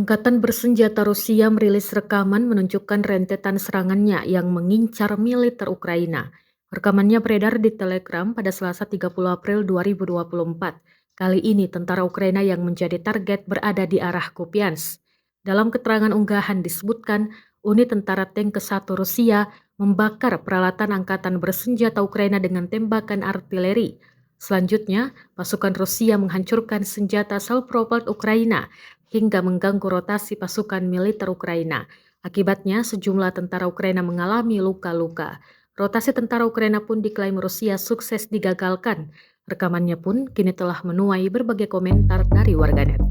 Angkatan bersenjata Rusia merilis rekaman menunjukkan rentetan serangannya yang mengincar militer Ukraina. Rekamannya beredar di Telegram pada Selasa 30 April 2024. Kali ini tentara Ukraina yang menjadi target berada di arah Kupiansk. Dalam keterangan unggahan disebutkan, unit tentara tank ke-1 Rusia membakar peralatan angkatan bersenjata Ukraina dengan tembakan artileri. Selanjutnya, pasukan Rusia menghancurkan senjata self-propelled Ukraina hingga mengganggu rotasi pasukan militer Ukraina. Akibatnya, sejumlah tentara Ukraina mengalami luka-luka. Rotasi tentara Ukraina pun diklaim Rusia sukses digagalkan. Rekamannya pun kini telah menuai berbagai komentar dari warganet.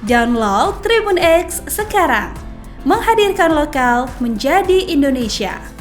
Download Tribun X sekarang, menghadirkan lokal menjadi Indonesia.